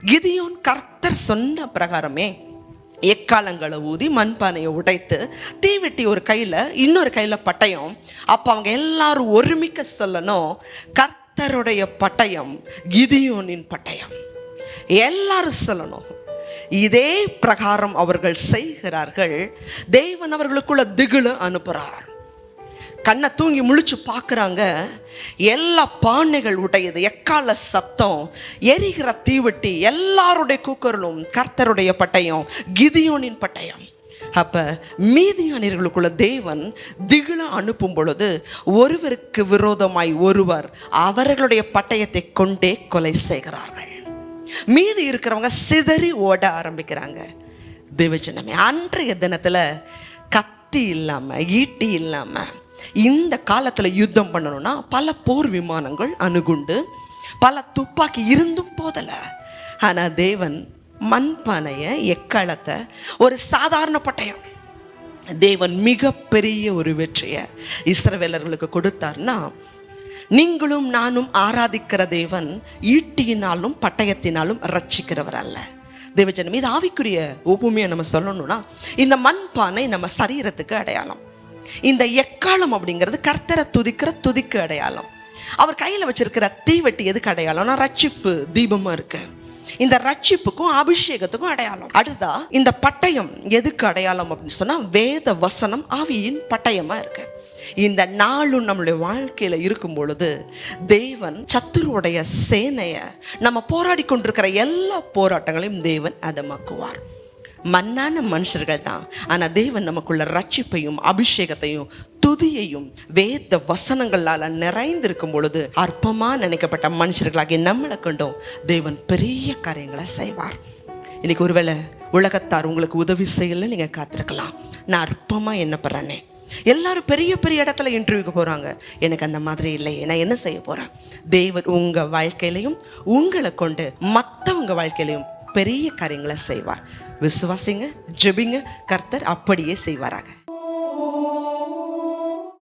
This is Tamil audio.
கிதியோன் கர்த்தர் சொன்ன பிரகாரமே எக்காலங்களை ஊதி மண்பானையை உடைத்து தீவெட்டி ஒரு கையில் இன்னொரு கையில் பட்டயம். அப்போ அவங்க எல்லாரும் ஒருமிக்க சொல்லணும், கர்த்தருடைய பட்டயம் கிதியோனின் பட்டயம். எல்லாரும் சொல்லணும். இதே பிரகாரம் அவர்கள் செய்கிறார்கள். தேவன் அவர்களுக்குள்ள திகில அனுப்புகிறார். கண்ணை தூங்கி முழிச்சு பார்க்குறாங்க. எல்லா பானைகள் உடையது, எக்கால சத்தம், எரிகிற தீவெட்டி, எல்லாருடைய கூக்குரலும் கர்த்தருடைய பட்டயம், கிதியோனின் பட்டயம். அப்போ மீதியானியர்களுக்குள்ள தேவன் திகில அனுப்பும் பொழுது ஒருவருக்கு விரோதமாய் ஒருவர் அவர்களுடைய பட்டயத்தை கொண்டே கொலை செய்கிறார்கள். மீதி இருக்கிறவங்க சிதறி ஓட ஆரம்பிக்கிறாங்க. தேவஜனமே, அன்றைய தினத்தில் கத்தி இல்லாமல் ஈட்டி இல்லாமல் இந்த காலத்தில் யுத்தம் பண்ணணும்னா பல போர் விமானங்கள், அணுகுண்டு, பல துப்பாக்கி இருந்தும் போதலை. ஆனால் தேவன் மண்பானையை, எக்காலத்தை, ஒரு சாதாரண பட்டயம், தேவன் மிகப்பெரிய ஒரு வெற்றியை இஸ்ரவேலர்களுக்கு கொடுத்தார்னா, நீங்களும் நானும் ஆராதிக்கிற தேவன் ஈட்டியினாலும் பட்டயத்தினாலும் ரட்சிக்கிறவர் அல்ல. தேவஜனம், இது ஆவிக்குரிய ஒப்புமையை நம்ம சொல்லணும்னா, இந்த மண்பானை நம்ம சரீரத்துக்கு அடையாளம். இந்த எக்காலம் அப்படிங்கிறது கர்த்தரை துதிக்கு அடையாளம். அவர் கையில் வச்சிருக்கிற தீவெட்டி எதுக்கு அடையாளம்னா, ரட்சிப்பு தீபமாக இருக்கு. இந்த ரட்சிப்புக்கும் அபிஷேகத்துக்கும் அடையாளம். அடுத்தா இந்த பட்டயம் எதுக்கு அடையாளம் அப்படின்னு சொன்னா, வேத வசனம் ஆவியின் பட்டயமா இருக்கு. இந்த நாளும் நம்மளுடைய வாழ்க்கையில இருக்கும் பொழுது தேவன் சத்துருவுடைய சேனையை, நம்ம போராடி கொண்டிருக்கிற எல்லா போராட்டங்களையும் தேவன் அதமாக்குவார். மண்ணான மனுஷர்கள் தான், ஆனால் தேவன் நமக்குள்ள ரட்சிப்பையும் அபிஷேகத்தையும் துதியையும் வேத வசனங்களால் நிறைந்திருக்கும் பொழுது அற்பமாக நினைக்கப்பட்ட மனுஷர்களாகி நம்மளை கொண்டும் தேவன் பெரிய காரியங்களை செய்வார். இன்னைக்கு ஒருவேளை உலகத்தார் உங்களுக்கு உதவி செய்யல, நீங்கள் காத்திருக்கலாம். நான் அற்பமாக எண்ணப்படுறேனே, எல்லாரும் பெரிய பெரிய இடத்துல இன்டர்வியூக்கு போகிறாங்க, எனக்கு அந்த மாதிரி இல்லையே, நான் என்ன செய்ய போகிறேன்? தேவன் உங்கள் வாழ்க்கையிலையும் உங்களை கொண்டு மற்றவங்க வாழ்க்கையிலையும் பெரிய காரியங்களை செய்வார். விசுவாசிங்க, ஜெபிங்க, கர்த்தர் அப்படியே செய்வாராக.